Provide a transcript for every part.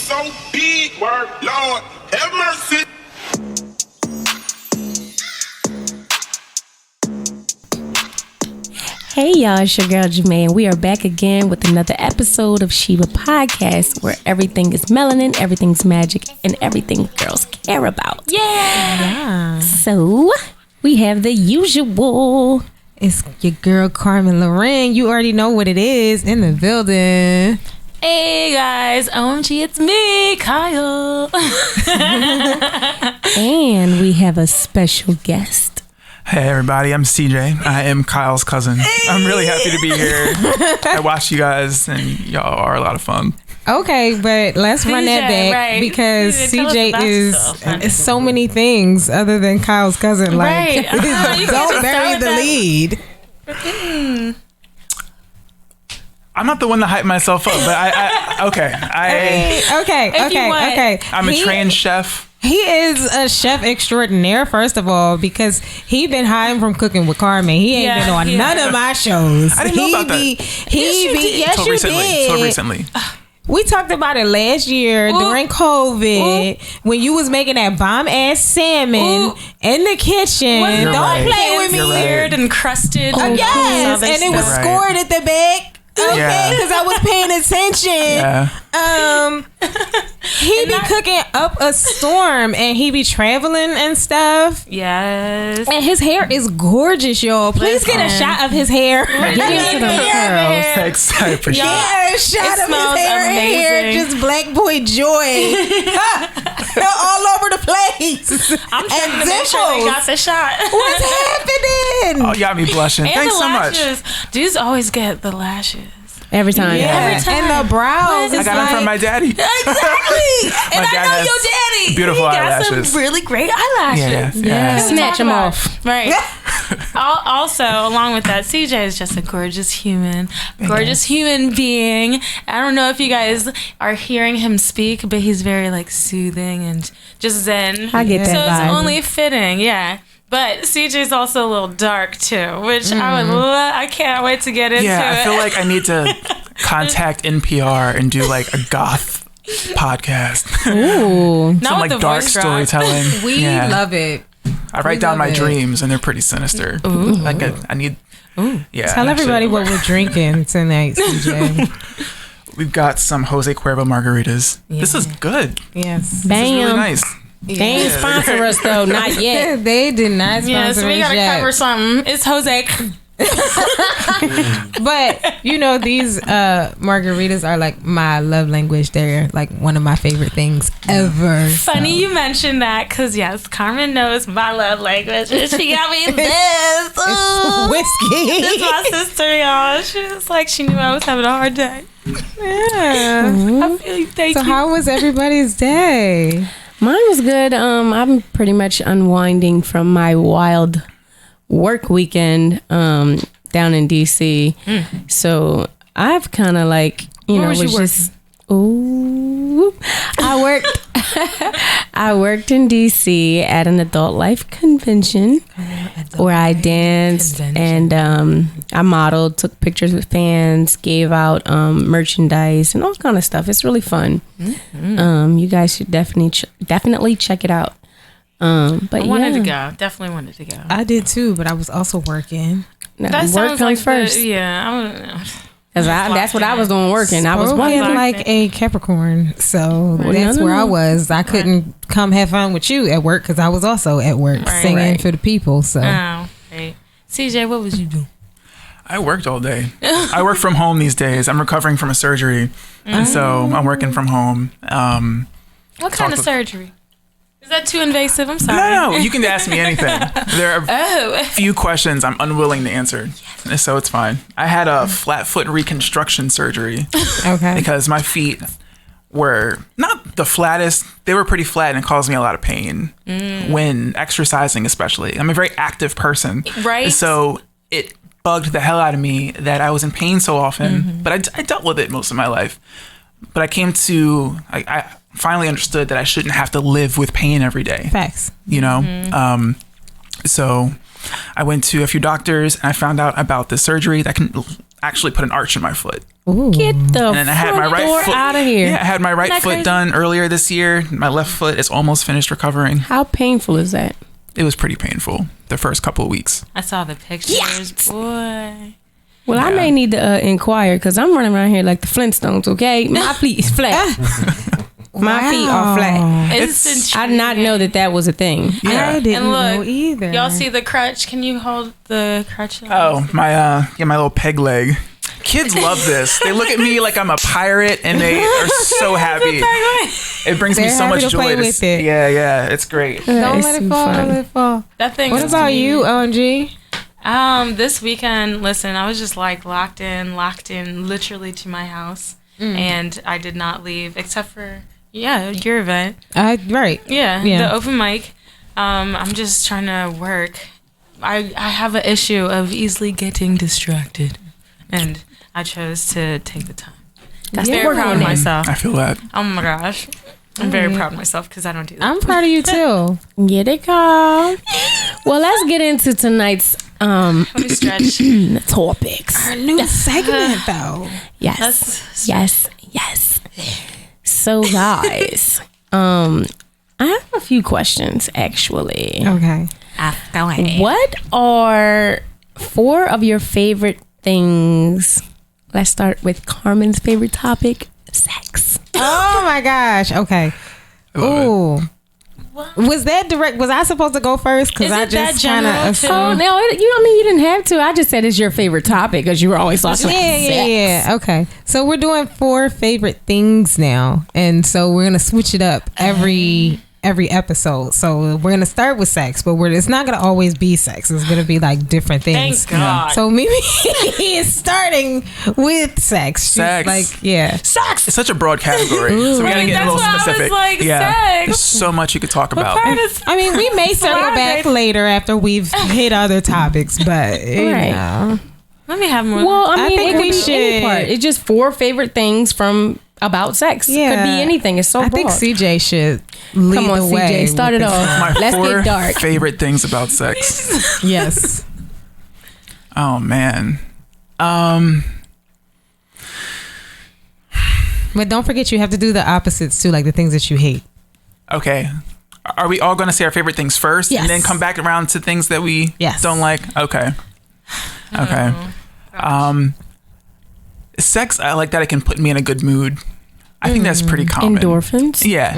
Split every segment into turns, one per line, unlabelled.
so big, word, Lord, have mercy.
Hey y'all, it's your girl Jermaine. We are back again with another episode of Sheeba Podcast, where everything is melanin, everything's magic, and everything girls care about.
Yeah.
So, we have the usual.
It's your girl Carmen Lorraine. You already know what it is in the building.
Hey guys, OMG, it's me, Kyle.
And we have a special guest.
Hey everybody, I'm CJ. I am Kyle's cousin. Hey. I'm really happy to be here. I watched you guys and y'all are a lot of fun.
Okay, but let's run that back,
right.
because CJ is so many things other than Kyle's cousin. Like, don't bury the lead.
I'm not the one to hype myself up, but okay. I'm a trained chef.
He is a chef extraordinaire, first of all, because he been hiding from Cooking with Carmen. He ain't been on none of my shows.
I didn't know about that.
Yes, you did.
So recently.
We talked about it last year during COVID when you was making that bomb ass salmon in the kitchen. Don't play with me.
Weird and crusted.
Yes, and it was scored at the back. Okay, because I was paying attention. He be cooking up a storm, and he be traveling and stuff.
Yes.
And his hair is gorgeous, y'all. Please get a shot of his hair.
Thanks, I appreciate it.
Get a shot of his hair. Just black boy joy. All over the place.
I'm trying to make sure they got the shot.
What's happening?
Oh, you got me blushing.
And
Thanks so much.
Dudes always get the lashes.
Every time.
Every time. And the brows.
I got them from my daddy.
Exactly. And I know your daddy.
Beautiful eyelashes.
He got some really great eyelashes.
Yeah.
Snatch them off.
Right. Also, along with that, CJ is just a gorgeous human being. I don't know if you guys are hearing him speak, but he's very like soothing and just zen.
I get that
So
vibe.
it's only fitting, yeah. But CJ's also a little dark too, which I can't wait to get into.
Yeah, I feel like I need to contact NPR and do like a goth podcast.
Ooh.
Not
Some
with
like
the
dark
voice drop.
storytelling.
We love it.
I write down my dreams and they're pretty sinister. Like I need. Yeah.
Tell everybody what we're drinking tonight, CJ.
We've got some Jose Cuervo margaritas.
Yeah.
This is good.
Yes.
This is really nice.
They ain't sponsor us though, not yet.
They did not sponsor us.
Yeah, so we gotta cover something. It's Jose.
But you know, these margaritas are like my love language. They're like one of my favorite things ever.
Funny you mentioned that, because yes, Carmen knows my love language. She got me this. Ooh.
Whiskey.
This is my sister, y'all. She was like, she knew I was having a hard day.
Yeah.
I feel you. Thank
So
you.
how was everybody's day?
Mine was good. I'm pretty much unwinding from my wild work weekend down in DC. So I've kind of like,
Where was you
just I worked in DC at an adult life convention where I danced and I modeled, took pictures with fans, gave out merchandise and all kind of stuff. It's really fun. You guys should definitely check it out. But
I wanted to go. Definitely wanted to go.
I did too, but I was also working.
That
work comes first. Cause that's what I was doing working. I was
working
working
like a Capricorn, so that's where I was. I couldn't come have fun with you at work because I was also at work singing for the people. So,
CJ, what was you doing?
I worked all day. I work from home these days. I'm recovering from a surgery, and so I'm working from home.
What kind of surgery? Is that too invasive? I'm sorry.
No, you can ask me anything. There are a few questions I'm unwilling to answer, so it's fine. I had a flat foot reconstruction surgery.
Okay.
Because my feet were not the flattest. They were pretty flat and it caused me a lot of pain when exercising, especially. I'm a very active person.
Right.
So it bugged the hell out of me that I was in pain so often, but I dealt with it most of my life. But I finally understood that I shouldn't have to live with pain every day.
Facts.
You know? So I went to a few doctors and I found out about the surgery that can actually put an arch in my foot.
Ooh.
Get the
And then I had my
front
right
door
foot
out of here.
Yeah, I had my right
that
foot
crazy?
done earlier this year. My left foot is almost finished recovering.
How painful is that?
It was pretty painful the first couple of weeks.
I saw the pictures, boy.
Well, I
Yeah.
may need to inquire because I'm running around here like the Flintstones. Okay, my feet is flat. My feet are flat.
It's
I did not know that was a thing.
Yeah.
I didn't
And look,
know either.
Y'all see the crutch? Can you hold the crutch?
Oh, my little peg leg. Kids love this. They look at me like I'm a pirate and they are so happy. It brings me
They're
so much
happy to
joy.
play with it.
Yeah, it's great.
Don't
It's
let
too
it fall.
fun.
Don't let it fall.
That thing.
What
is
about
to me-
you, OMG?
This weekend, listen, I was just like locked in literally to my house. And I did not leave except for, your event.
Right.
Yeah,
Yeah.
the open mic. I'm just trying to work. I have an issue of easily getting distracted. And I chose to take the time.
That's
Very
working
proud
on
of
it.
myself.
I feel that.
Oh my gosh. I'm very proud of myself because I don't do that.
I'm proud of you too.
Get it, girl. Well, let's get into tonight's
Let me stretch.
topics.
Our new segment, though.
Yes, yes. So, guys, I have a few questions actually.
Okay.
Go ahead.
What are 4 of your favorite things? Let's start with Carmen's favorite topic: sex.
Oh my gosh. Okay.
I love
Ooh. Was that direct? Was I supposed to go first? Because
Is
I
it that
just kind
general,
of
too?
Oh
assumed.
no, you didn't have to. I just said it's your favorite topic because you were always talking about sex.
Yeah. Okay. So we're doing 4 favorite things now, and so we're gonna switch it up every episode. So we're gonna start with sex, but it's not gonna always be sex. It's gonna be like different things.
Thank God.
So Mimi is starting with sex. She's
Sex.
like, yeah.
Sex.
It's such a broad category. So we gotta
Right,
get a
that's
little
why I was
specific.
like,
yeah.
sex.
There's so much you could talk about.
I mean, we may circle back later after we've hit other topics, but you
Right.
know.
Let me have more.
Well, I mean,
think
it could
we
be any
should.
part. It's just 4 favorite things from about sex. It could be anything. It's so
I think
broad.
CJ should lead
Come on,
the way.
CJ, start it
with this.
off.
My
Let's
4
get dark.
favorite things about sex.
Yes.
Oh man.
But don't forget, you have to do the opposites too, like the things that you hate.
Okay. Are we all going to say our favorite things first
Yes.
and then come back around to things that we
Yes.
don't like? Okay. Okay. Sex, I like that it can put me in a good mood. I think that's pretty common.
Endorphins.
Yeah.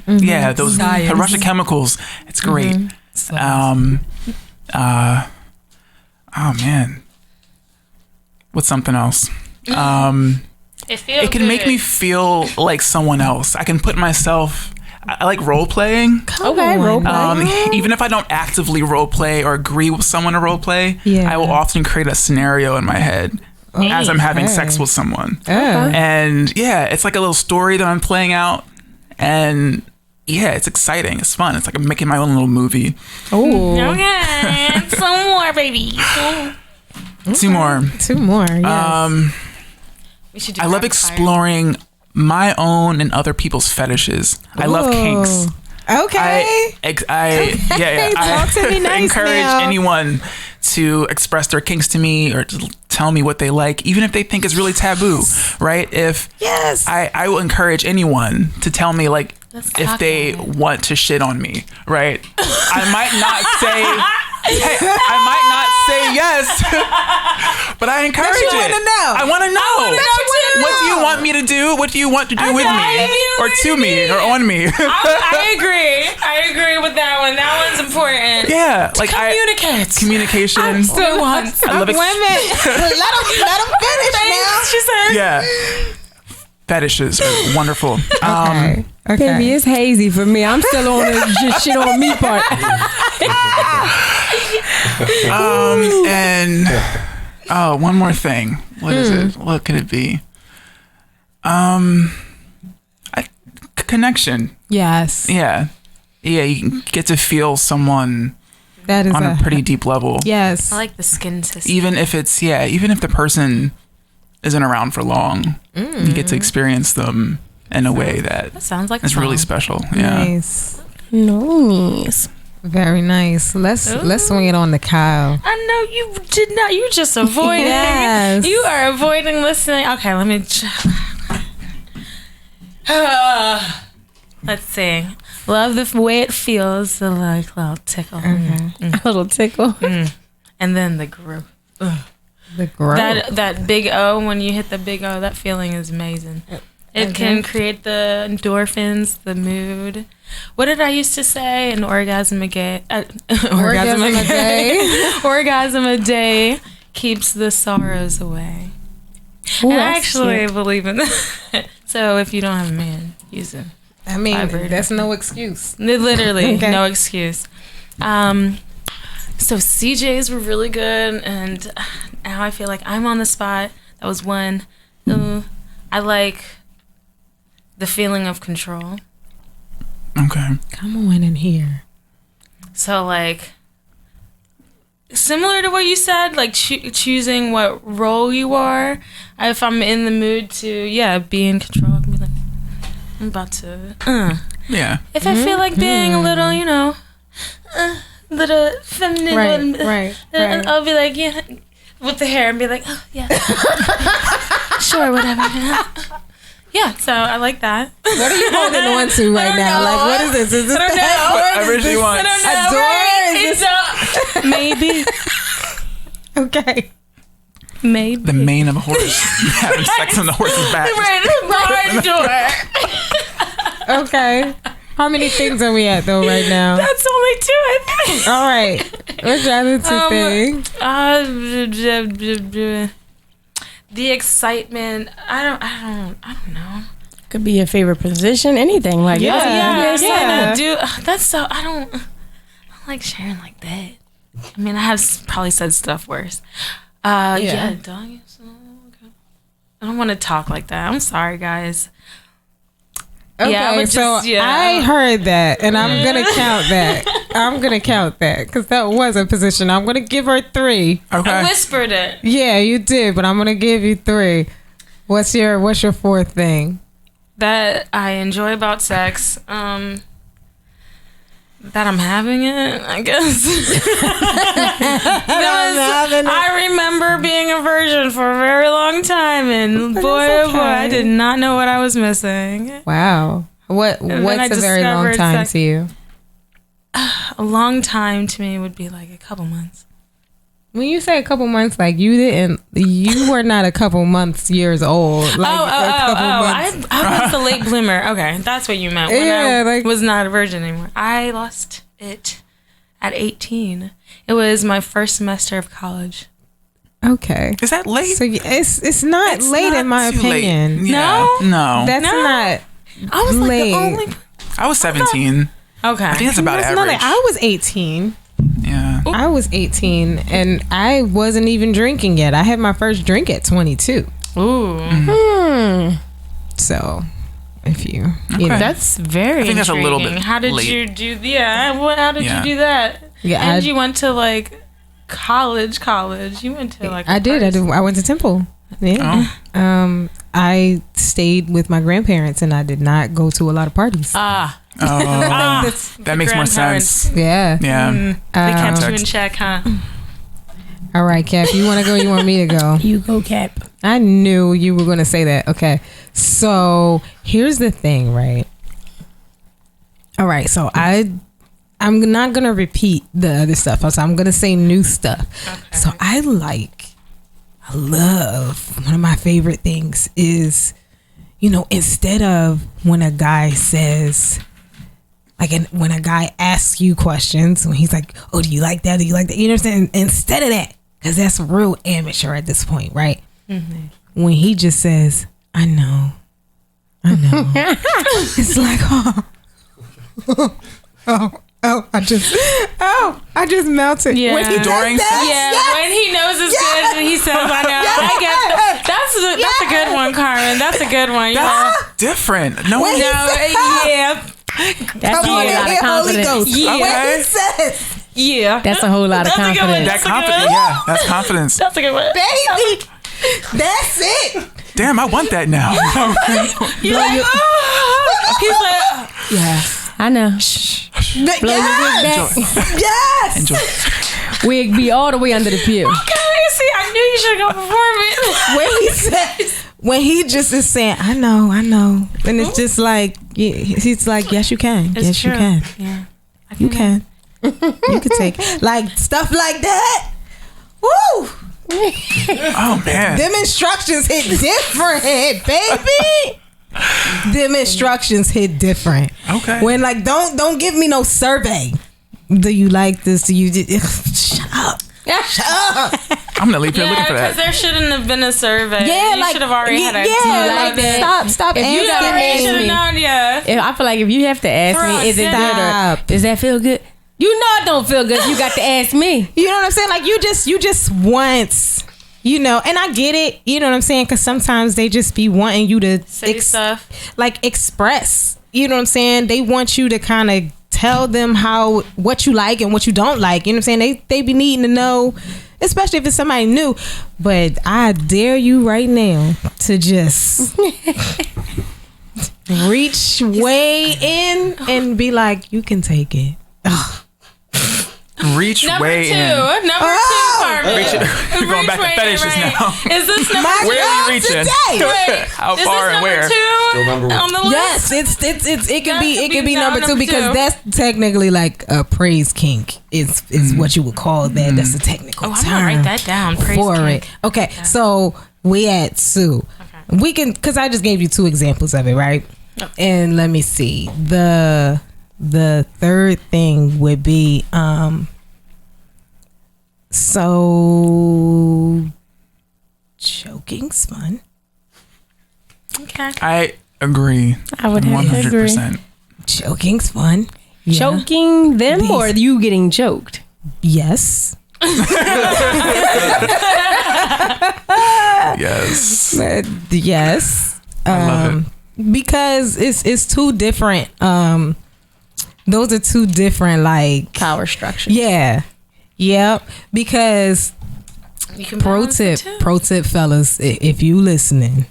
Yeah. Those rush of chemicals. It's great. Oh man. What's something else?
It
It can make me feel like someone else. I can put myself. I like role playing.
Okay, role play.
Even if I don't actively role play or agree with someone to role play,
Yeah.
I will often create a scenario in my head as I'm having
Okay.
sex with someone.
Oh.
And yeah, it's like a little story that I'm playing out. And yeah, it's exciting. It's fun. It's like I'm making my own little movie.
Oh,
Okay, some more, baby.
2 more.
2 more. Yes.
We should do
I love
rapid fire.
exploring my own and other people's fetishes. I love kinks.
Okay.
I
Talk to me nice
encourage
now.
anyone to express their kinks to me or to tell me what they like, even if they think it's really taboo, right?
Yes.
I will encourage anyone to tell me like
Let's
if
talk
they
about it.
want to shit on me, right? I might not say hey, I might not say yes, but I encourage
you
it.
wanna know.
I want to know. What do you want me to do? What do you want to do with me, or to me, or on me?
I agree with that one. That one's important.
Yeah, like communication.
Still once.
I love
Wait a minute. let him finish now.
She said.
Yeah, fetishes are wonderful.
Okay.
baby, it's hazy for me. I'm still on the just shit on me part.
And one more thing. What is it? What could it be? Connection.
Yes.
Yeah, you can get to feel someone
That is
on a pretty deep level.
Yes.
I like the skin system.
Even if the person isn't around for long, you get to experience them in a way that
That sounds like
is really special. Yeah.
Nice.
Nice.
Very nice. Let's swing it on to Kyle.
I know you did not. You just avoiding.
Yes.
You are avoiding listening. Okay, let me. Let's see. Love the way it feels. The little tickle.
A little tickle.
And then the groove.
The growth.
That big O, when you hit the big O, that feeling is amazing. It can create the endorphins, the mood. What did I used to say? An orgasm a day. Orgasm a day. Orgasm a day keeps the sorrows away.
Ooh,
And I
that's
actually
cute.
believe in that. So if you don't have a man, use him.
I mean,
vibrator.
that's no excuse.
Literally,
Okay.
no excuse. So CJs were really good, and now I feel like I'm on the spot. That was one. I like the feeling of control.
Okay.
Come on in here.
So like, similar to what you said, like choosing what role you are. If I'm in the mood to, be in control, I can be like, I'm about to.
Yeah.
If I feel like being a little, little feminine,
Right.
I'll be like, yeah, with the hair, and be like, oh yeah, sure, whatever. Yeah, so I like that.
What are you holding on to right now?
know.
Like, what is this? Is this
I don't
the
know.
headboard?
Whatever
Is
she
this-
wants.
I don't know.
A door?
Right?
Is
It's
Okay.
maybe.
The mane of a horse. Having sex on the horse's back.
Right, door.
Okay. How many things are we at though right now?
That's only two, I think.
All right. What's your other two things?
The excitement. I don't know.
Could be your favorite position, anything. Like,
Yeah.
That's so. I don't like sharing like that. I mean, I have probably said stuff worse. Yeah, dog. Okay. I don't want to talk like that. I'm sorry, guys.
Okay,
Yeah, I would
so
just- yeah.
I heard that, and I'm gonna count that. I'm gonna count that because that was a position. I'm gonna give her 3.
I
Okay.
whispered it.
Yeah, you did, but I'm gonna give you 3. What's your 4th thing?
That I enjoy about sex. That I'm having it, I guess. I remember being a virgin for a very long time, and boy, oh boy, I did not know what I was missing.
Wow.
then I
What's a very long
discovered
time
sex-
to you?
A long time to me would be like a couple months.
When you say a couple months, like you were not a couple months years old. Like a couple months.
I was the late bloomer. Okay, that's what you meant. When
Yeah,
I
like-
was not a virgin anymore. I lost it at 18. It was my first semester of college.
Okay.
Is that late?
So it's not
It's
late
not
in my
too late.
opinion.
Yeah. No.
That's not
I was like
late.
the only.
I was 17.
Okay.
I think that's about
It's not
average.
late. I was 18.
Yeah.
I was 18 and I wasn't even drinking yet. I had my first drink at 22.
Ooh.
So, if you know.
That's very
I think that's a little bit
intriguing. How did
late.
you do how did
Yeah.
you do that?
Yeah,
And
I-
you went to like college. You went to like
I did. I went to Temple. Yeah.
Oh.
I stayed with my grandparents and I did not go to a lot of parties.
Ah.
Oh.
That's-
That makes more
grandparents.
sense.
yeah.
Yeah.
They kept you in
Context.
check, huh?
All right, Cap. You want to go? You want me to go?
You go, Cap.
I knew you were going to say that. Okay. So here's the thing, right? All right. So I'm not going to repeat the other stuff. So I'm going to say new stuff.
Okay.
So I love, one of my favorite things is, instead of when a guy says, when a guy asks you questions, when he's like, oh, do you like that? Do you like that? You know what I'm saying? Instead of that, because that's real amateur at this point, right? Mm-hmm. When he just says, I know. It's like, I just melted.
Yeah.
When he does
During
that,
sex?
Yeah, when he knows it's good and he says, I know. I get that's a good one, Carmen. That's a good one.
That's different. No one.
Yeah.
That's a whole lot of confidence.
Yeah.
Okay.
says,
Yeah.
That's a whole lot of
That's a good one.
confidence.
That confidence. Yeah. That's confidence.
That's a good one.
baby, that's it.
Damn, I want that now.
You're like, oh. He's like,
Yeah.
I know. Blow the wig back.
Yes.
Enjoy.
Wig be all the way under the pew.
Okay, see, I knew you should go perform it.
When he just is saying, I know, and it's just like he's like, yes, you can,
It's
yes,
true.
you can,
Yeah,
you can, you can take like stuff like that. Woo!
Oh man.
Them instructions hit different, baby. Them instructions hit different.
Okay.
When like don't give me no survey. Do you like this? Do you shut up? Shut up.
I'm gonna leave here looking
Yeah,
for
because
that.
there shouldn't have been a survey.
Yeah,
you
like
should have already had a
yeah,
like
like
that.
stop
If you
You
asking
already
ask
should have
me.
known, yeah.
I feel like if you have to ask
For
me,
us,
is it
yeah.
good or does that feel good? You know it don't feel good. You got to ask me.
You know what I'm saying? Like you just want, you know, and I get it. You know what I'm saying? Because sometimes they just be wanting you to
Say stuff.
like express. You know what I'm saying? They want you to kind of tell them what you like and what you don't like. You know what I'm saying? They be needing to know, especially if it's somebody new. But I dare you right now to just reach way in and be like, you can take it.
Reach
Number
way
two,
in.
Number two, Carmen.
You're going back to
Reach way in,
fetishes
right.
now.
Is this number
My
two?
Where are
God,
you reaching?
today.
Wait,
How
is
far
this
and where?
number two
Still number one.
on the list?
Yes, it could be
That
it
could
could be
be
number two
number
because
two.
that's technically like a praise kink is what you would call that. That's a technical
Oh, I'm
term
gonna write that down. Praise
for
kink.
it. Okay, so we at Sue.
Okay.
We can because I just gave you two examples of it, right?
Yep.
And let me see. The third thing would be so choking's fun.
Okay.
I agree.
I would have to agree.
100%.
Choking's fun. Yeah.
Choking them or you getting choked?
Yes.
Yes.
Yes.
I love
Because it's two different those are two different like
Power structure.
yeah. Yep. Because
You can
pro
balance it
tip
too.
fellas, if you listening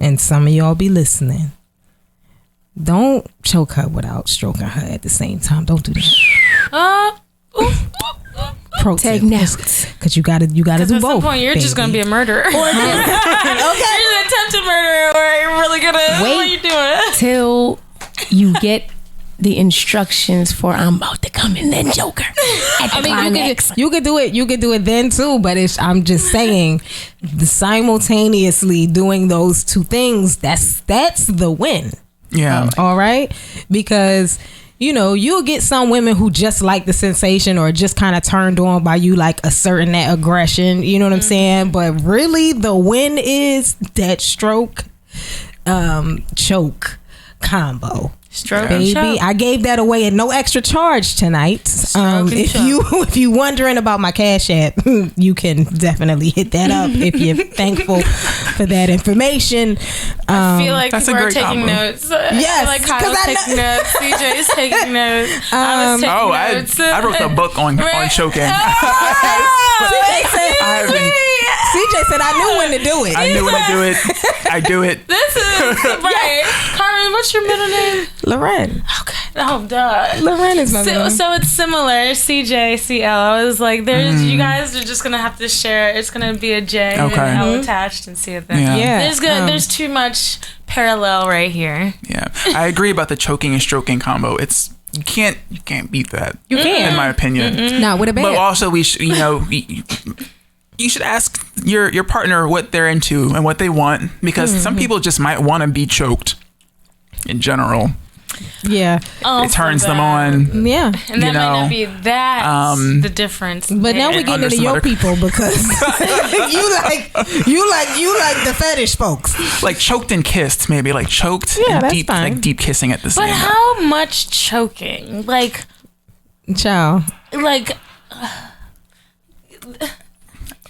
and some of y'all be listening, don't choke her without stroking her at the same time. Don't do that. Pro
Take
tip.
notes.
Cause you gotta do
At
both.
some point, you're just gonna be a murderer. Or you're an attempted murderer, or you're really gonna. What are you doing?
Till you get the instructions for I'm about to come in and choke her.
I mean, you could do it then too. But I'm just saying, simultaneously doing those two things, that's the win.
Yeah.
All right, because you know you'll get some women who just like the sensation or just kind of turned on by you like a certain that aggression. You know what I'm saying? But really, the win is that stroke, choke combo.
Stroke
Baby,
and choke.
I gave that away at no extra charge tonight.
and
If you wondering about my Cash App, you can definitely hit that up if you're thankful for that information.
I feel like
That's a
people are
great
taking
combo.
notes.
Yes,
I feel like
'cause
Kyle's
I know-
taking notes. CJ's taking notes. I was taking
Oh,
notes.
I wrote the book on choking.
CJ said,
I have been,
CJ said I knew when to do it.
I knew when to do it. I do it.
This is right. Carmen, what's your middle name?
Loren.
Okay. Oh, duh.
Loren is my middle name.
So it's similar. CJ, CL. I was like, there's you guys are just gonna have to share. It's gonna be a J
Okay.
and L attached and see it there.
Yeah.
Yeah.
There's good. There's too much parallel right here.
Yeah. I agree about the choking and stroking combo. It's you can't beat that.
You can.
in my opinion.
Not with a
But
band.
also we should, you should ask your partner what they're into and what they want because some people just might want to be choked in general.
Yeah.
Oh,
It turns
so
them
bad.
on.
Yeah.
And that
you
might
know,
not be that the difference.
But now
there.
we getting
Under
into
some
your
other-
people because you like the fetish folks.
Like choked and kissed, maybe like choked
Yeah,
and
that's
deep,
fine.
like deep kissing at the same
But
time.
how much choking? Like
Ciao.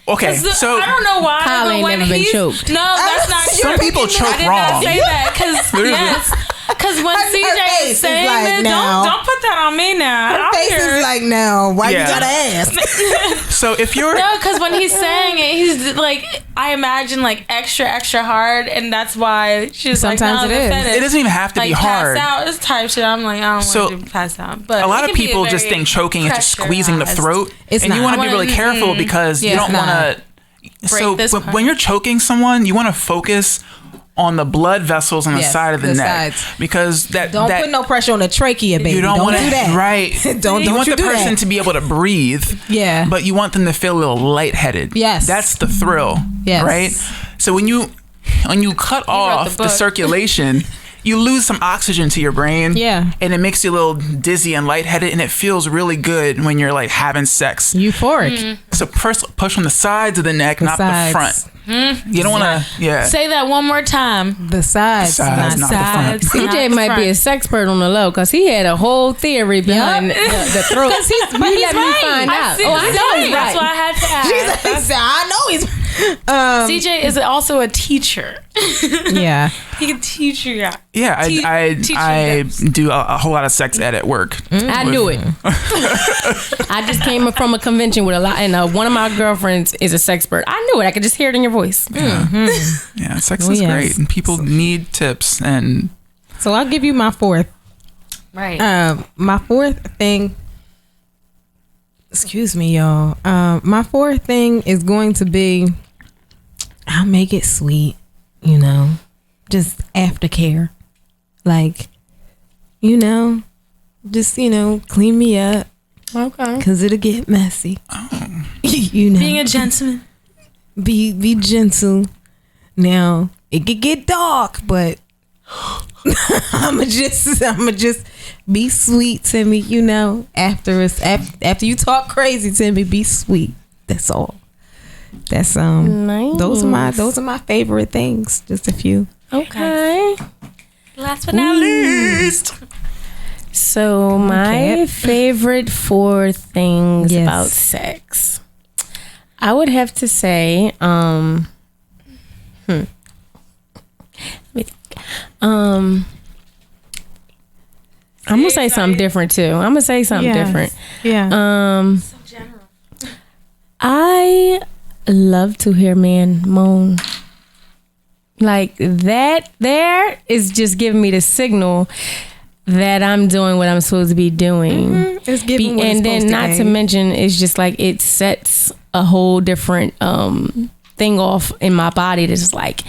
Okay, so
I don't know why.
Kyle
but
ain't
when
never been
he's-
choked.
No, that's not
some
true.
people choke
I did
wrong.
not say that because
There's-
yes, Because when
Her
CJ
face
is
is
saying
like,
that,
now.
don't put that on me now.
Her
I'm
face
here.
is like, no, why
Yeah.
you gotta ask?
So if you're
No, because when he's saying it, he's like, I imagine like extra, extra hard, and that's why she's
Sometimes
like, no,
it is.
offended.
it doesn't even have to
like
be hard.
pass out, this type shit. I'm like, I don't
So,
want to pass out. But
A lot
it
of
can be
people
a
just
very
think choking is just squeezing the
pressurized-
throat,
It's
and you
not.
want to be really careful because you
Yeah,
don't
it's
want to. So
this part.
when you're choking someone, you want to focus on the blood vessels on the
Yes,
side of the
the
neck
sides.
because that
Don't
that,
put no pressure on the trachea, baby.
you don't want
do
to
that.
right.
Don't
you want
you
the
do
person
that.
to be able to breathe.
Yeah.
But you want them to feel a little lightheaded.
Yes.
That's the thrill.
Yes.
Right. So when you cut off the
book.
circulation, you lose some oxygen to your brain.
Yeah.
And it makes you a little dizzy and lightheaded, and it feels really good when you're like having sex.
Euphoric.
So push on the sides of the neck, not
sides.
the front. You don't want to. Yeah.
Say that one more time.
The sides.
Sides, not the front.
Sides, not
CJ
the
might be a
front.
sexpert on the low because he had a whole theory behind the throat.
Because he's
But he let me
right.
find out.
See,
Oh, I know he's
that's
right.
why I had to ask.
She's like, I know he's.
CJ is also a teacher.
Yeah.
He can teach you.
Yeah, I
teaching
do a whole lot of sex ed at work.
I knew it. I just came from a convention with a lot, and one of my girlfriends is a sexpert. I knew it. I could just hear it in your voice.
Yeah, sex is
yes.
great, and people need tips. And
So I'll give you my fourth.
Right.
My fourth thing. Excuse me, y'all. My fourth thing is going to be, I'll make it sweet, just aftercare. Like, just, clean me up.
Okay.
Cause it'll get messy.
Oh.
Being a gentleman.
Be gentle. Now, it could get dark, but I'ma just be sweet to me, after you talk crazy to me, be sweet. That's all. That's
Nice.
those are my favorite things. Just a few.
Okay.
Last but not least.
So my
Okay.
favorite 4 things
Yes.
about sex, I would have to say, I'm gonna say something different too. I'm gonna say something different.
Yeah.
So general.
I love to hear men moan. Like that there is just giving me the signal that I'm doing what I'm supposed to be doing.
It's giving what it's
And then
supposed to
not to
gain.
mention it's just like it sets a whole different thing off in my body that's just like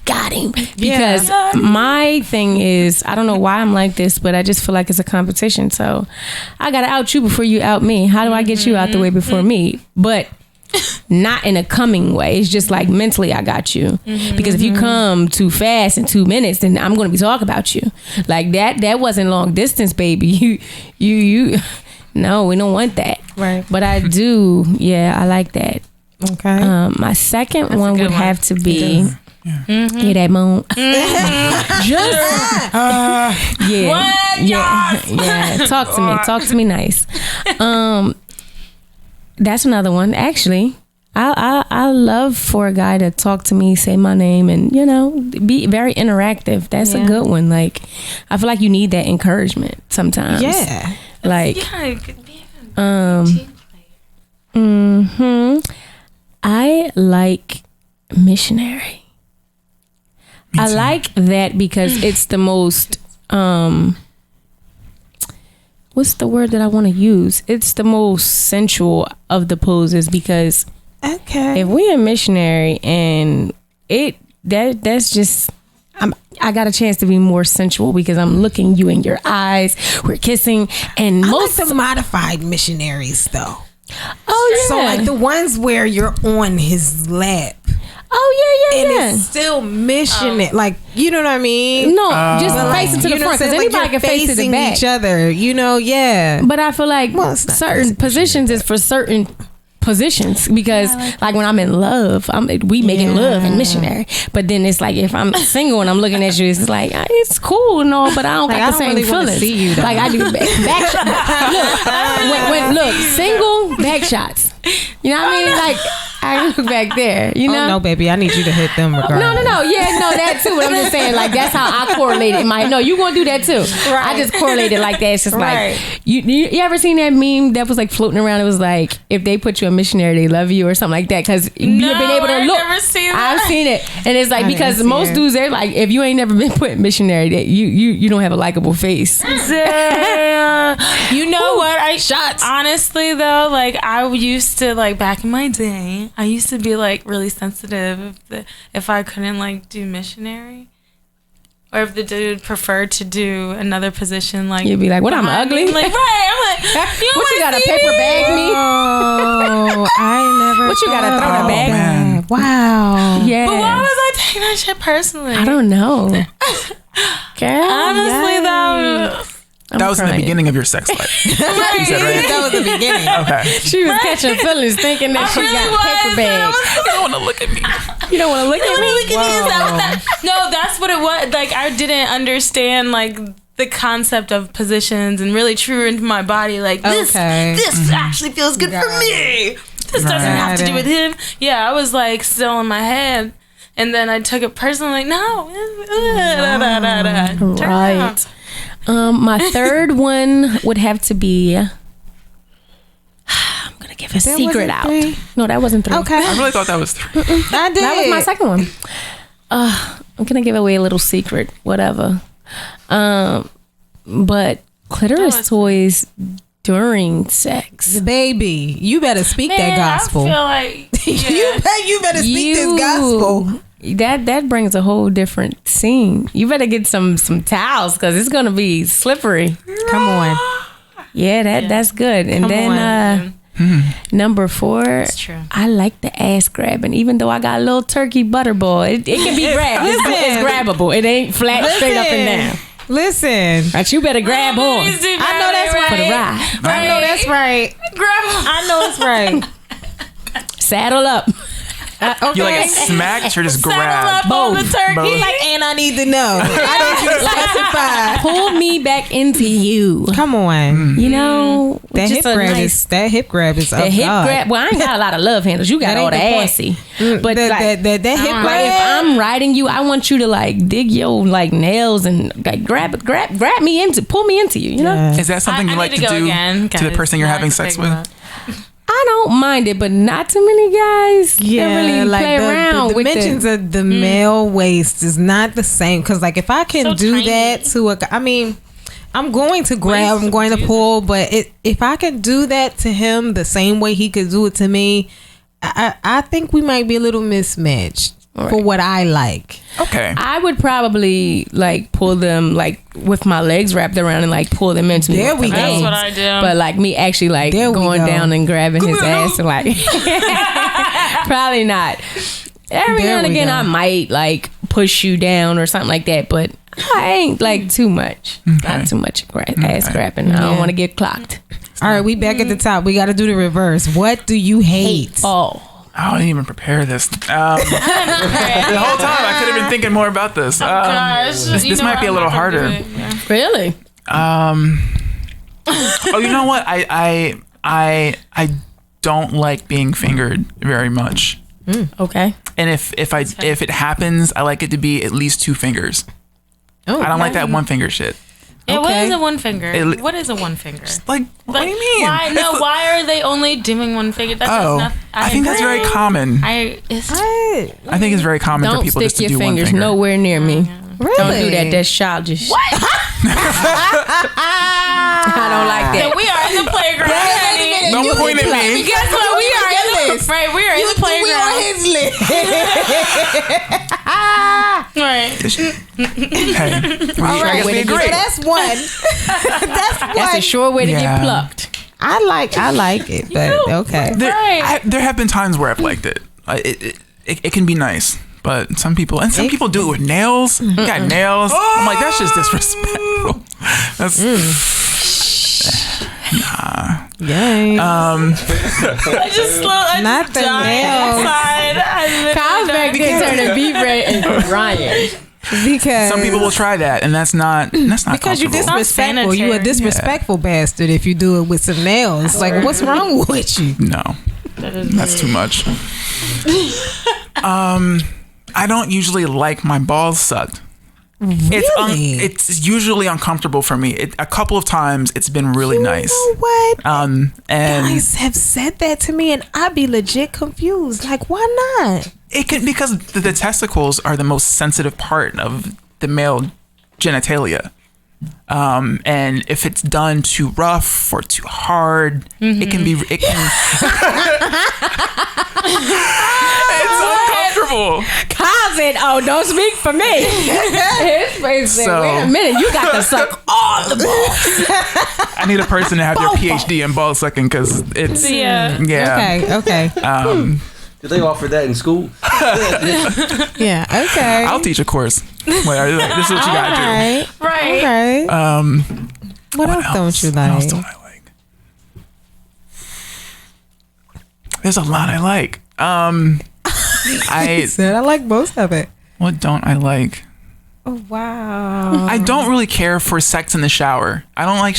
got him. Because my thing is, I don't know why I'm like this, but I just feel like it's a competition. So I gotta out you before you out me. How do I get you out the way before me? But not in a coming way. It's just like mentally I got you. Because if you come too fast in 2 minutes, then I'm gonna be talking about you. Like that wasn't long distance, baby. You no, we don't want that.
Right.
But I do, yeah, I like that.
Okay.
My second one
good
would
one.
have to be yeah, that moan. Just yeah. Talk to me nice. That's another one. Actually, I love for a guy to talk to me, say my name, and be very interactive. That's a good one. Like I feel like you need that encouragement sometimes.
yeah.
Like
Yeah, it could be a team player.
I like missionary. I like that because it's the most what's the word that I want to use? It's the most sensual of the poses because
Okay.
if we a missionary and that's just I got a chance to be more sensual because I'm looking you in your eyes. We're kissing and
I
most
like the modified missionaries though.
oh yeah.
So like the ones where you're on his lap
oh yeah
and
yeah.
it's still missionary. Like, you know what I mean?
No, just facing to the
You know what
front
I'm
because
saying? Like,
anybody
you're
can face to the
facing
back.
each other. Yeah.
But I feel like
Well, it's not
certain
facing
positions is for certain positions because like when I'm in love, we making love and missionary. But then it's like if I'm single and I'm looking at you, it's like it's cool and all, but I don't
Like,
got
I
the
don't
same
really wanna
feelings.
see you, though.
Like I do back shots. Look, when, look, single back shots. You know what I mean? Like I look back there. You know?
Oh, no, baby, I need you to hit them regardless.
No. Yeah, no, that too. But I'm just saying, like, that's how I correlate it. No, you gonna do that too.
Right.
I just correlate it like that. It's just
Right.
like, you ever seen that meme that was like floating around? It was like, if they put you a missionary, they love you or something like that. Because you've been able to
I've
look.
never seen that.
I've seen it. And it's like,
I
because
didn't see
most
it.
dudes, they're like, if you ain't never been put missionary, that you don't have a likable face.
Damn. You know what?
Shots.
Honestly though, like I used to like back in my day, I used to be like really sensitive if I couldn't like do missionary. Or if the dude preferred to do another position, like
You'd be like, what, I'm
behind
ugly?
me. Like, right? I'm like,
What you got to paper bag me?
Oh, I never.
What you gotta
thought
throw the
about
bag?
that. Wow.
Yeah.
But why was I taking that shit personally?
I don't know. Girl,
Honestly though,
That was in the
crying.
beginning of your sex life. You said, right?
That was the beginning.
Okay.
She was catching feelings thinking that she
really
got paper
was.
bag.
You don't want to look at me.
You don't want to look at me?
No, that's what it was. Like I didn't understand like the concept of positions and really true into my body. Like this actually feels good for me. This doesn't have to do with him. Yeah, I was like still in my head. And then I took it personally. Like, no. Turn
Right.
around.
My third one would have to be. I'm gonna give a secret
wasn't
out.
3?
No, that wasn't 3.
Okay.
I really thought that was 3.
I did.
That was my second one. I'm gonna give away a little secret, whatever. But clitoris toys during sex.
Baby, you better speak that
Man,
gospel.
I feel like
you better speak this gospel.
That brings a whole different scene. You better get some towels because it's gonna be slippery.
Come on.
Yeah, that's good. And
Come
then number 4,
true.
I like the ass grabbing. Even though I got a little turkey butterball, it can be grabbed. It's grabbable. It ain't flat straight up and down.
Listen.
But you better grab on
Please do
I know that's
that,
for the
right.
ride.
I know that's right. I know it's right.
Saddle up.
Okay.
You like it smacked or just
Saddle
grabbed?
up on the
Both.
turkey.
Both.
Like, and I need to know. I need you to specify.
Pull me back into you.
Come on.
You know,
That
just
hip
a
grab
nice-
is that hip grab is
The
up
hip
God.
grab. Well, I ain't got a lot of love handles. You got
That
all
ain't
the
the point.
assy. But
that,
like,
that hip
like, if
grab.
I'm riding you, I want you to like dig your like nails and like grab me into, pull me into you. You know,
Yeah.
Is that something you like to do to the person you're having sex with?
I don't mind it, but not too many guys.
Yeah,
that really
like
play around
the
with
dimensions
it.
of the male waist is not the same. Because like if I can
So
do
tiny.
that to a guy, I mean, I'm going to grab,
Waist
I'm going to
do
pull, but if I can do that to him the same way he could do it to me, I think we might be a little mismatched for what I like.
Okay.
I would probably like pull them like with my legs wrapped around and like pull them into me.
There
with
we
the
go.
That's
legs.
what I do.
But like me actually like
There we
going
go.
down and grabbing his
on.
ass and like probably not. Every
There
now and
we
again
go.
I might like push you down or something like that, but I ain't like too much. Not too much ass grabbing. I don't
Yeah.
want to get clocked.
All right, we back at the top. We got to do the reverse. What do you hate?
Oh.
I didn't even prepare this. The whole time I could have been thinking more about this.
Gosh,
This might be a little harder.
Really?
Oh, you know what? I don't like being fingered very much.
Okay.
And if it happens, I like it to be at least 2 fingers.
Oh,
I don't like that 1 finger shit.
Yeah, what
Okay.
is a one finger?
It-
What is a one finger?
Like, what do you mean?
Why? No,
It's-
why are they only doing one finger? That
Oh,
does not,
I think that's very common.
I
think it's very common for
Don't
people just
stick
to
your
do 1
fingers
finger.
nowhere near me.
Really?
Don't do that. That's childish. What? I don't like that.
we are in the playground. honey.
Don't point at me.
Guess what? We are in the right. We are in the playground. Right.
Hey, I guess we
way to
agree.
get
That's one. That's one.
That's a sure way to
Yeah.
get plucked.
I like it, but okay.
Right.
There have been times where I've liked it. It can be nice, but some people do it with nails. You got nails. I'm like, that's just disrespectful. That's
Yay.
I just
Not the nails.
Kyle's back there turning beat Ray and Ryan.
Because
some people will try that, and that's not
because you're
comfortable.
disrespectful. You a
sanitary.
disrespectful bastard if you do it with some nails. Like, what's wrong with you?
No. That's too much. I don't usually like my balls sucked.
Really?
It's usually uncomfortable for me. A couple of times it's been really nice.
You know what?
And
Guys have said that to me, and I'd be legit confused. Like, why not?
it can, because the testicles are the most sensitive part of the male genitalia. And if it's done too rough or too hard, it can be. It's uncomfortable.
Cousin, oh, don't speak for me. His face said,
So-
wait a minute, you got to suck all the balls.
I need a person to have their PhD in ball sucking because it's
Yeah.
Okay.
Did they offer that in school?
Yeah. Okay.
I'll teach a course. This is what you gotta do.
Right.
Okay. What else don't you
What else
like?
don't I like? There's a lot I like.
I said I like most of it.
What don't I like?
Oh wow.
I don't really care for sex in the shower. I don't like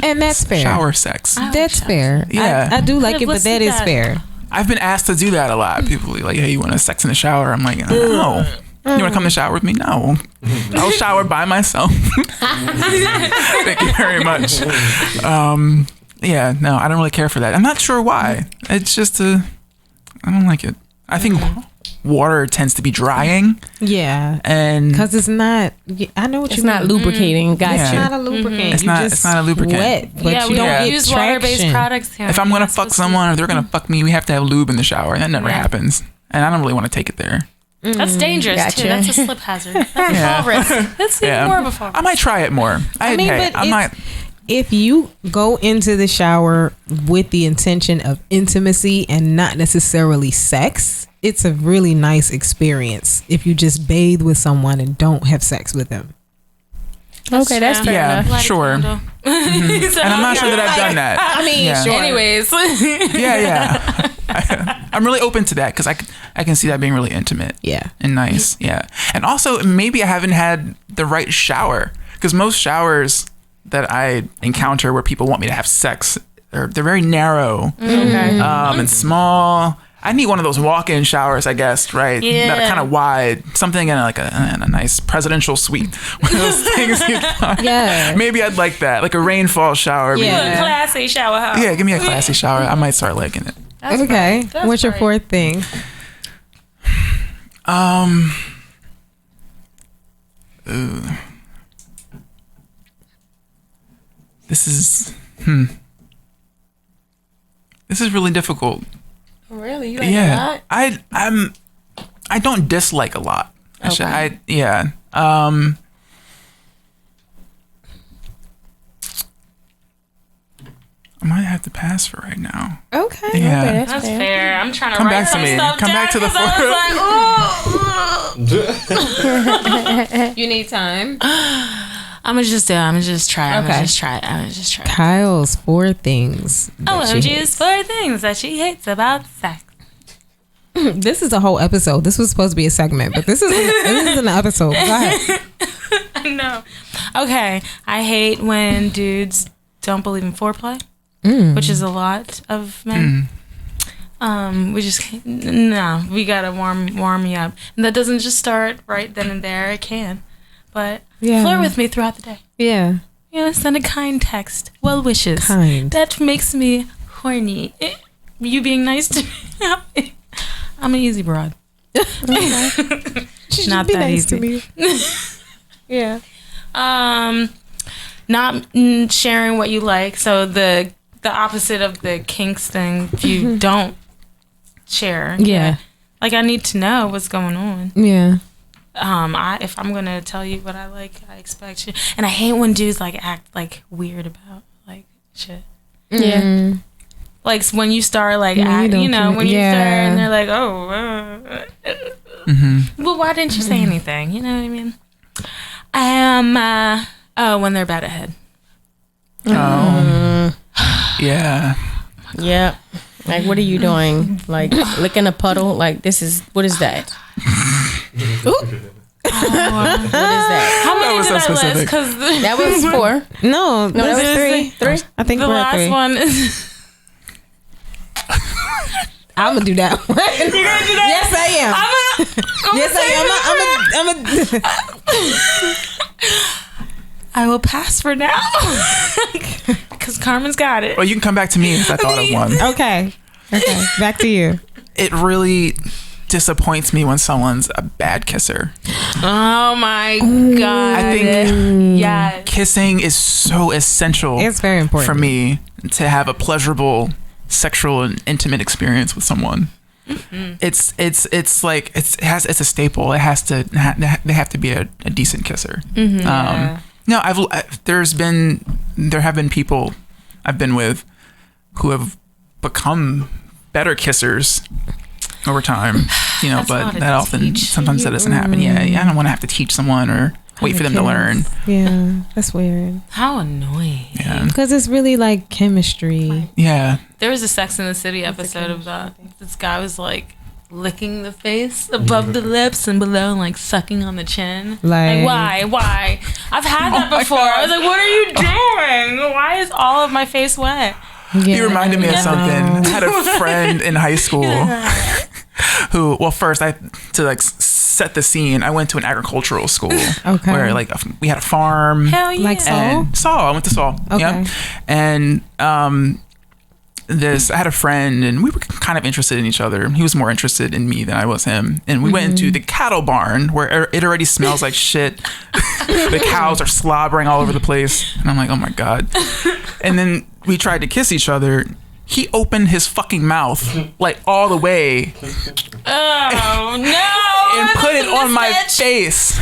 And that's fair.
shower sex.
That's fair.
Yeah.
I do like it, but
Let's
that
see
is
that.
fair.
I've been asked to do that a lot. People are like, hey, you want to sex in the shower? I'm like, no. You want to come to shower with me? No. I'll shower by myself. Thank you very much. Yeah, no, I don't really care for that. I'm not sure why. It's just I don't like it. I think water tends to be drying.
Yeah.
And
Because it's not. I know what
It's
you
not
mean.
lubricating. Got
Yeah.
It's
you.
not a lubricant.
It's
You
not-
just
it's not a lubricant.
Sweat, but
Yeah,
you
we
don't
don't
get
use water-based
traction.
products here.
if I'm
You're
going to
not
fuck
supposed
someone, if they're going to fuck me, we have to have lube in the shower. And that never happens. And I don't really want to take it there.
That's dangerous too.
Gotcha.
That's a slip hazard. That's
Yeah.
a fall risk. That's even more of a fall risk.
I might try it more.
I mean,
hey,
but
I'm not.
if you go into the shower with the intention of intimacy and not necessarily sex, it's a really nice experience if you just bathe with someone and don't have sex with them.
Okay, that's fair
Yeah.
enough.
Light a
Sure.
candle.
And I'm not sure that I've done that.
I mean,
Yeah.
sure.
Anyways.
Yeah. I'm really open to that because I can see that being really intimate.
Yeah.
And nice. Yeah. And also, maybe I haven't had the right shower because most showers that I encounter where people want me to have sex, they're very narrow and small. I need one of those walk-in showers, I guess, right?
Yeah.
That are kind of wide. Something in like a nice presidential suite. One of those things you find.
Yeah.
Maybe I'd like that. Like a rainfall shower.
Yeah.
Maybe.
A classy shower house.
Yeah, give me a classy shower. I might start liking it.
That's
Okay.
right. That's
What's your
right.
fourth thing?
This is really difficult.
Really? You like
Yeah. I don't dislike a lot.
Okay.
I might have to pass for right now.
Okay.
Yeah.
That's fair. I'm trying to
Come
write
back to
some
me.
stuff
Come
down
back to the
'cause I was like,
You need time.
I'm gonna just try. I'm
Okay.
gonna just try.
Kyle's four things. that she
OMG's 4 things that she hates about sex.
This is a whole episode. This was supposed to be a segment, but this is an episode. Go ahead.
No. Okay. I hate when dudes don't believe in foreplay, which is a lot of men. We gotta warm me up, and that doesn't just start right then and there. It can, but flirt with me throughout the day.
Yeah.
You know, send a kind text, well wishes.
Kind.
That makes me horny. You being nice to me. I'm an easy broad.
She
Not
be
that
nice
easy.
to me. Yeah.
Not sharing what you like. So the opposite of the kinks thing. If you don't share,
Yeah.
like I need to know what's going on.
Yeah.
If I'm gonna tell you what I like, I expect you. And I hate when dudes like act like weird about like shit.
Yeah.
Like when you start like
Yeah, you
act,
don't
you know,
care.
when you
Yeah.
start and they're like, oh, well, why didn't you say anything? You know what I mean? When they're bad at head.
Yeah.
Yep. Like, what are you doing? Like, licking a puddle? Like, what is that? What is that?
How many
was
did
so
I list?
specific.
Because
That was 4.
No,
No, that was 3. 3?
I think
the
we're at
last
3.
one is
I'm gonna do that one.
You're gonna do that?
Yes, I am.
Yes, I will pass for now. Because Carmen's got it.
Well, you can come back to me if I thought of one.
Okay. Back to you.
It really disappoints me when someone's a bad kisser.
Oh my God.
I think
Yes.
kissing is so essential.
It's very important
for me to have a pleasurable sexual and intimate experience with someone. Mm-hmm. It's like it's a staple. It has to they have to be a decent kisser.
Mm-hmm.
No, there have been people I've been with who have become better kissers over time, but that often sometimes that doesn't happen. Yeah, I don't want to have to teach someone or wait for them to learn.
Yeah, that's weird.
How annoying.
Yeah,
because it's really like chemistry.
Yeah,
there was a Sex and the City episode of that. This guy was like licking the face above the lips and below, and like sucking on the chin. Like why? I've had that before. I was like, what are you doing? Why is all of my face wet?
Yeah.
You reminded me of something. I had a friend in high school who, well, first to set the scene, I went to an agricultural school where we had a farm.
Hell yeah.
Like Saul?
I went to Saul.
Okay.
Yeah. And I had a friend and we were kind of interested in each other. He was more interested in me than I was him. And we went into the cattle barn where it already smells like shit. The cows are slobbering all over the place. And I'm like, oh my God. And then we tried to kiss each other. He opened his fucking mouth like all the way.
Oh no!
And put it on my face.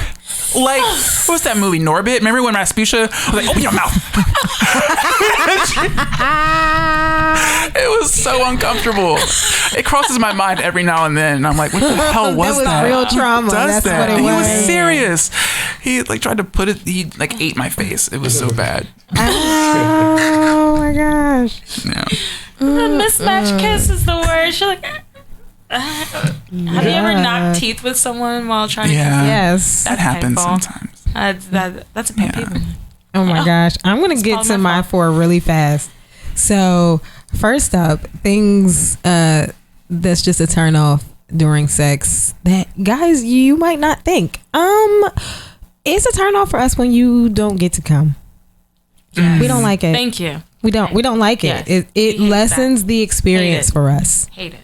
Like, what's that movie, Norbit? Remember when Rasputia was like, open your mouth? It was so uncomfortable. It crosses my mind every now and then. And I'm like, what the hell was that?
That was real trauma.
That's
what it
was. He
was.
was serious. He tried to put it, he ate my face. It was so bad.
Oh my gosh.
Yeah.
The mismatched kiss is the worst. You're like, have you ever knocked teeth with someone while trying to kiss?
Yes.
That happens
painful.
sometimes.
That's a pet peeve.
Oh my gosh. I'm going to get
called
to
my
my
fault.
four really fast. So, first up, things that's just a turn off during sex that guys you might not think. It's a turn off for us when you don't get to come.
Yes.
We don't like it.
Thank you.
We don't like
Yes.
it. It
We hate
lessens
that.
the experience
Hate it.
for us.
Hate it.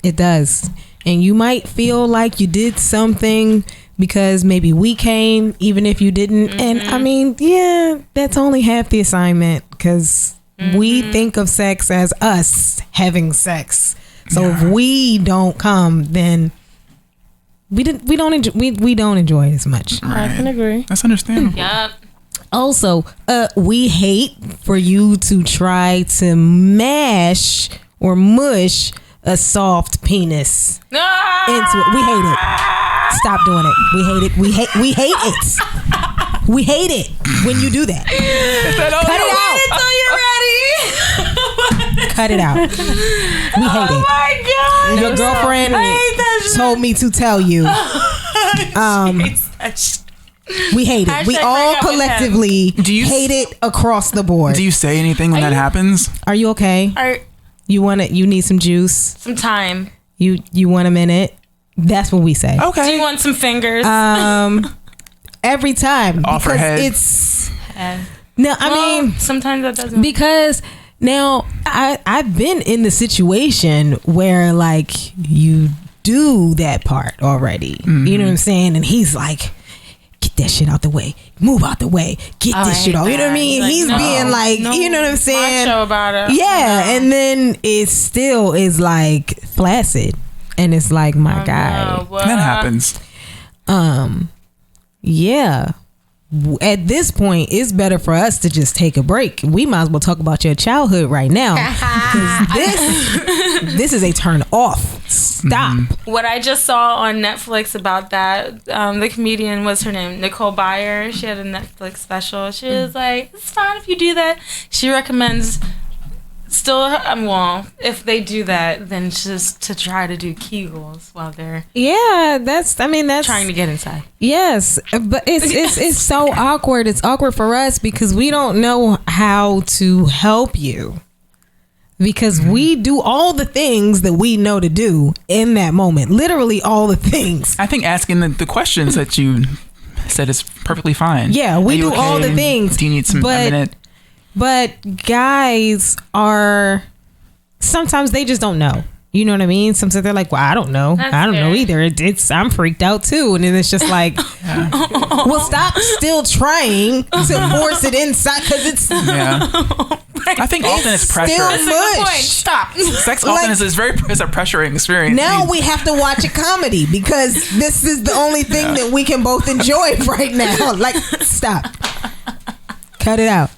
It does. And you might feel like you did something because maybe we came, even if you didn't. And I mean, yeah, that's only half the assignment because we think of sex as us having sex. So if we don't come, then we don't enjoy it as much.
I can agree.
That's understandable.
Yup.
Also, we hate for you to try to mash or mush a soft penis into it. We hate it. Stop doing it. We hate it. We hate it. We hate it when you do that. Cut it out. Cut it out. We hate it.
Oh my God.
Your girlfriend
I hate that shit.
told me to tell you. We hate it. We
Hashtag
all
break up with him.
collectively
you-
hate it across the board.
Do you say anything when that happens?
Are you okay? You need some juice?
Some time.
You want a minute? That's what we say.
Do
Okay.
you want some fingers?
Every time.
Off her
because
head.
It's no, I mean
sometimes that doesn't.
because now I've been in the situation where like you do that part already. You know what I'm saying? And he's like, get that shit out the way. Move out the way. Get this shit out. You know what I mean?
Like,
He's
no,
being like,
no,
you know what I'm saying?
macho about it.
Yeah, and then it still is like flaccid, and it's like, my guy.
No, what?
That happens.
Yeah. At this point, it's better for us to just take a break. We might as well talk about your childhood right now. 'Cause this is a turn off. Stop.
What I just saw on Netflix about that, the comedian, what's her name? Nicole Byer. She had a Netflix special. She was like, it's fine if you do that. She recommends still, well, if they do that, then just to try to do Kegels while they're
Yeah, that's
trying to get inside.
yes, but it's so awkward. It's awkward for us because we don't know how to help you. because we do all the things that we know to do in that moment. Literally all the things.
I think asking the questions that you said is perfectly fine.
Yeah, we do all the things.
Do you need a minute?
But guys are, sometimes they just don't know. You know what I mean? Sometimes they're like, well, I don't know.
That's
I don't know
fair.
either. It's I'm freaked out too. And then it's just like, well, stop still trying to force it inside, because it's
Yeah. I think often it's pressure.
still
That's a good point.
mush.
Stop.
Sex often is a pressuring experience.
Now we have to watch a comedy because this is the only thing that we can both enjoy right now. Like, stop. Cut it out.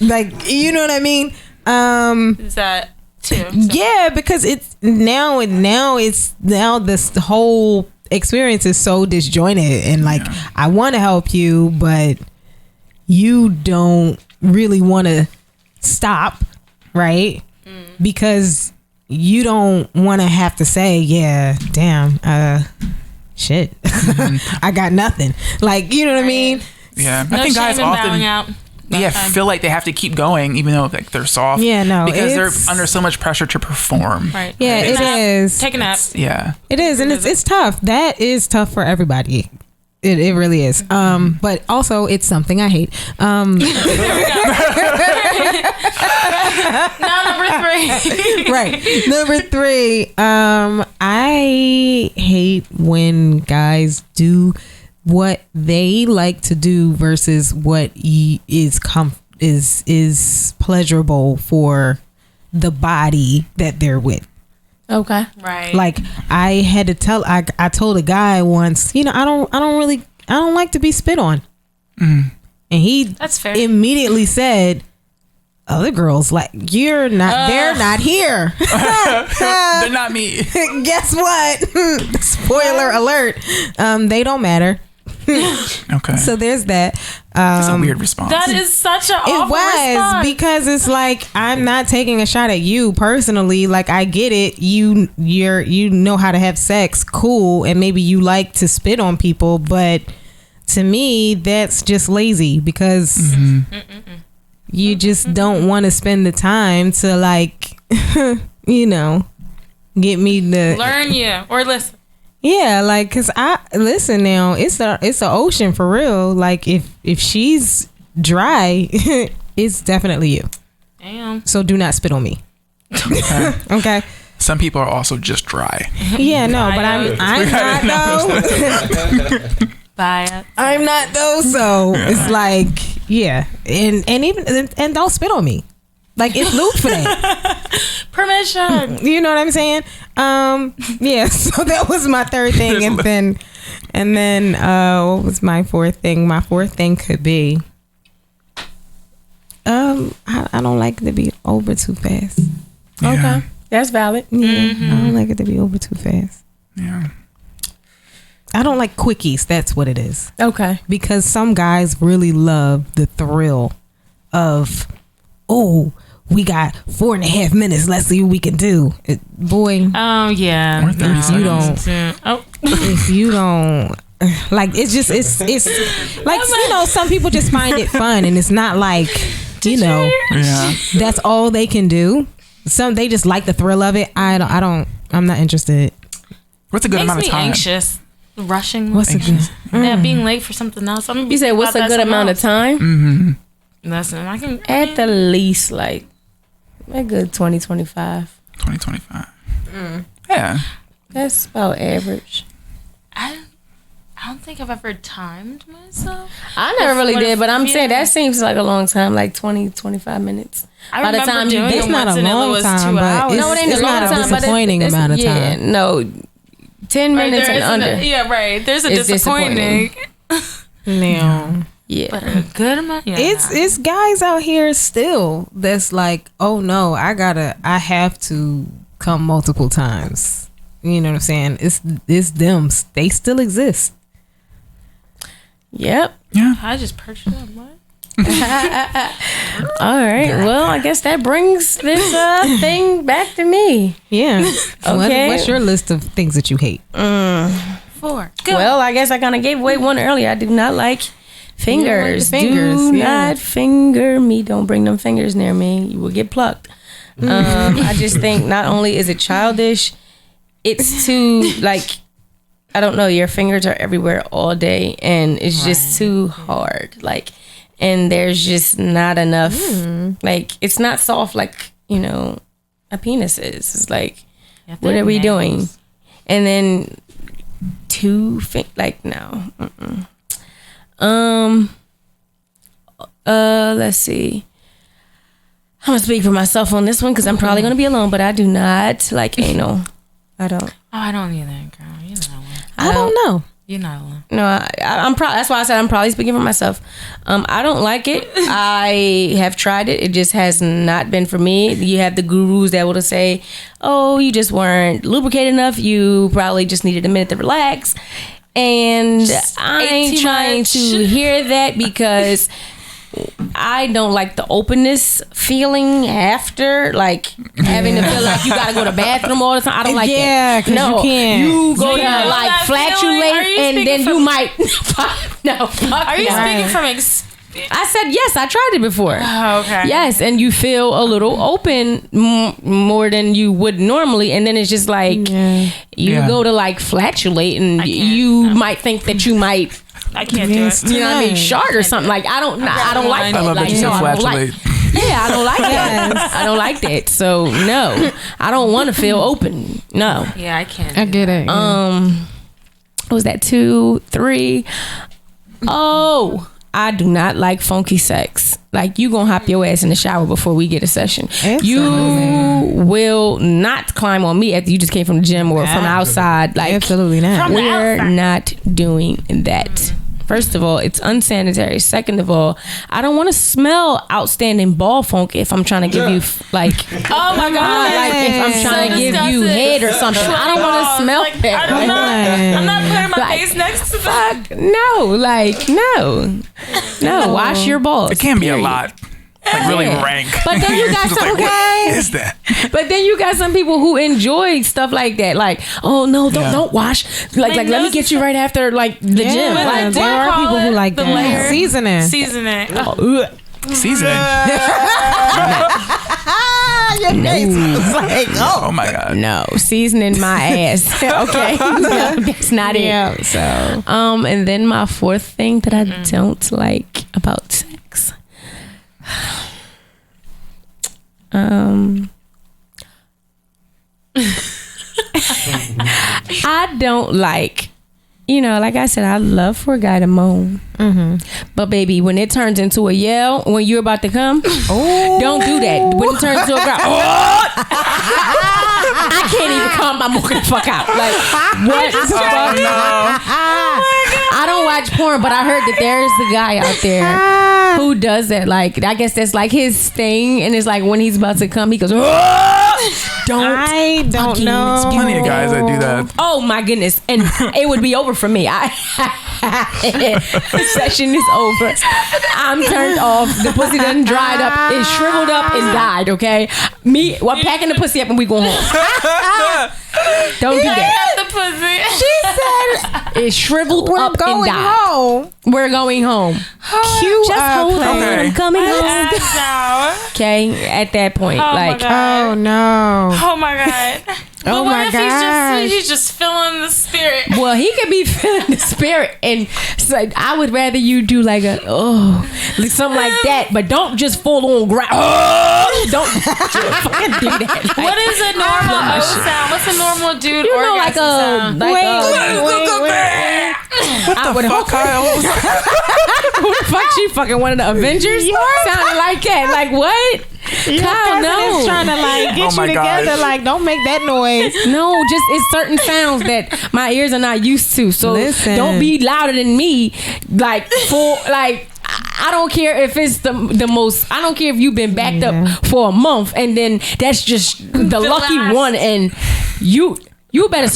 Like, you know what I mean?
Is that too?
Yeah, because it's now this whole experience is so disjointed, and like, I want to help you, but you don't really want to stop, right? Because you don't want to have to say, yeah, damn, shit, I got nothing. Like, you know what I mean?
Yeah,
No
I think
shame
guys
in bowing
often
out.
feel like they have to keep going even though like they're soft.
Yeah, no,
because they're
it's-
under so much pressure to perform.
Right.
Yeah,
Take a
it
nap.
is.
Take a nap.
Yeah,
It is, and it's tough. That is tough for everybody. It really is. But also it's something I hate.
Now number 3.
Right. Number 3, I hate when guys do what they like to do versus what is pleasurable for the body that they're with.
Okay.
Right.
Like, I had to tell, I told a guy once, you know, I don't like to be spit on. And he
That's fair.
immediately said, other girls, like, they're not here.
they're not me.
Guess what? Spoiler alert. They don't matter.
Okay,
So there's that.
that's a weird response.
That is such an
It
awful
was
response.
because it's like, I'm not taking a shot at you personally. Like, I get it. You know how to have sex, cool, and maybe you like to spit on people, but to me, that's just lazy because you just don't want to spend the time to, like, you know, get me to
Learn you or listen.
Yeah, like, cause I listen now. It's a ocean for real. Like, if she's dry, it's definitely you.
Damn.
So do not spit on me. Okay.
Some people are also just dry.
Yeah, no, but I'm not though.
Bye.
I'm not though. So it's like, yeah, and don't spit on me. Like, it's lube for that.
Permission.
You know what I'm saying? Yeah. So that was my 3rd thing, and then what was my 4th thing? My 4th thing could be, I don't like it to be over too fast.
Yeah.
Okay. That's valid.
Yeah, I don't like it to be over too fast.
Yeah.
I don't like quickies. That's what it is.
Okay.
Because some guys really love the thrill of, oh, we got 4.5 minutes. Let's see what we can do. Boy,
Oh yeah.
Or 30
you
seconds.
don't.
Oh.
If you don't, like, it's just it's like, you know, some people just find it fun, and it's not like, you know,
Yeah.
that's all they can do. Some, they just like the thrill of it. I'm not interested.
What's a good
Makes
amount of
me
time?
anxious. Rushing.
What's a good?
Yeah, being late for something else.
You said what's a good amount of time?
Listen, I can.
At the least, like a good 20-25.
2025. Yeah.
That's about average.
I don't think I've ever timed myself.
I never really
What
did,
if-
but I'm saying
yeah.
that seems like a long time, like 20-25 minutes.
I
By the
remember
time you
doing
get-
It's
it
not
once
a
and it
long
was
time,
2
but
hours.
it's-
No, it ain't
it's
a long
not a
time, but
disappointing amount of
yeah,
time.
no, 10
Right,
minutes
there
and
isn't
under.
yeah, right. There's a
It's
disappointing.
Now,
Yeah.
But a good amount. Yeah.
it's guys out here still that's like, oh no, I have to come multiple times. You know what I'm saying? It's them. They still exist.
Yep.
Yeah.
I just perched it up. What?
All right. Well, I guess that brings this thing back to me.
Yeah.
Okay.
What's your list of things that you hate?
4. Go.
Well, I guess I kind of gave away one earlier. I do not like fingers.
fingers,
Do
yeah.
not finger me. Don't bring them fingers near me. You will get plucked. I just think not only is it childish, it's too like, I don't know, your fingers are everywhere all day and it's just too hard. Like, and there's just not enough, like, it's not soft like, you know, a penis is. It's like, what are we doing? And then like, no. Let's see. I'm gonna speak for myself on this one because I'm probably gonna be alone, but I do not like anal. I don't.
Oh, I don't either, girl. You're not alone.
I don't know.
You're not alone.
No, I'm probably. That's why I said I'm probably speaking for myself. I don't like it. I have tried it. It just has not been for me. You have the gurus that will say, "Oh, you just weren't lubricated enough. You probably just needed a minute to relax." And I ain't trying to hear that because I don't like the openness feeling after, like having to feel like you gotta go to the bathroom all the time. I don't like that.
Yeah, because you can't.
You go to
know
like
that
flatulate
feeling?
and then you might. No, fuck
Are you
no.
speaking from experience?
I said yes. I tried it before.
Oh, okay.
Yes, and you feel a little open more than you would normally, and then it's just like you go to like flatulate, and you might think that you might.
I can't do it.
You know what I mean? Shark or something. Like I don't like that.
I love that
Like,
you said
no, I don't like.
flatulate.
Yeah, I don't like that. I don't like that. So no, I don't want to feel open. No.
Yeah, I can't.
I get it.
What was that 2, 3? Oh, I do not like funky sex. Like you gonna hop your ass in the shower before we get a session. You will not climb on me after you just came from the gym or from outside. Like
Absolutely not.
we're not doing that. First of all, it's unsanitary. Second of all, I don't want to smell outstanding ball funk if I'm trying to give you like,
Oh my god!
like if I'm trying to give you head or something. I don't want to smell
Like,
that.
I'm not putting my
Like,
face next to that.
Fuck no. Wash your balls.
It can be a
period.
lot. Like really
Yeah.
rank.
But then you got
It's
some
like, what is that?
But then you got some people who enjoy stuff like that. Like, oh no, don't wash. Like let me get you right after like the gym. Like,
there are people who like
the
that.
layer.
Seasoning.
Seasoning.
Seasoning. Oh my god.
no, seasoning my ass. Okay, no, that's not it.
So
And then my fourth thing that I don't like about sex. I don't like, you know, like I said, I love for a guy to moan. But baby, when it turns into a yell, when you're about to come, don't do that. When it turns into a growl, I can't even come. I'm walking the fuck out. Like, what the fuck? I don't watch porn, but I heard that there's a guy out there who does that. Like, I guess that's like his thing. And it's like when he's about to come, he goes,
I don't know.
There's plenty of guys that do that.
oh my goodness. And it would be over for me. The session is over. I'm turned off. The pussy done dried up. It shriveled up and died, okay? I'm packing the pussy up and we go home. Don't do that.
The pussy.
She said
It shriveled
we're
up and
going
died.
home.
We're going home.
Cue
Just hold on.
Okay.
I'm coming home.
Now.
Okay, at that point,
Oh my
like,
god.
Oh no.
Oh my god. But
Oh
what
my
if
gosh.
he's just feeling the spirit?
well, he could be feeling the spirit, and so I would rather you do like like something like that, but don't just full on growl. Don't fucking do that. Like,
What is a normal O sound? What's a normal dude
you know, like
orgasm sound?
wait.
What the fuck, Kyle?
Who the fuck she fucking one of the Avengers? Sounded like that. Like what? Kyle, no.
It's trying to like get
Oh my
you together.
gosh.
Like, don't make that noise.
No, just it's certain sounds that my ears are not used to. So
Listen.
don't be louder than me. Like full like I don't care if it's the most. I don't care if you've been backed up for a month and then that's just the lucky
last.
one and you better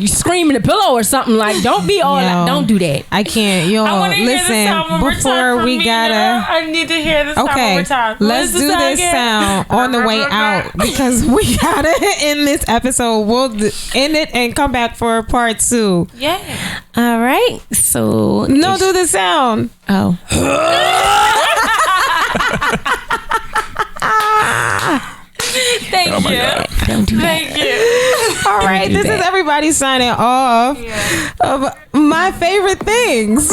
scream in the pillow or something. Like don't be all
Yo.
don't do that.
I can't. Yo,
I want to hear this
listen.
sound one more time
Before
from
we
me,
gotta.
girl. I need to hear this sound one
Okay,
more time.
let's do this sound on the way out because we gotta end this episode. We'll end it and come back for part 2.
Yeah.
All right. So
No, do the sound.
oh.
Thank
Oh my God.
Don't do that.
Thank you.
All right, this is everybody signing off of my favorite things.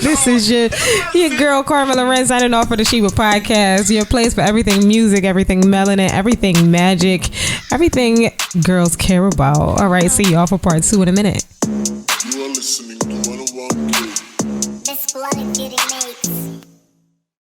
This is your girl Carmen Loren signing off for the Sheeba Podcast. Your place for everything music, everything melanin, everything magic, everything girls care about. All right, see y'all for part 2 in a minute.
You are listening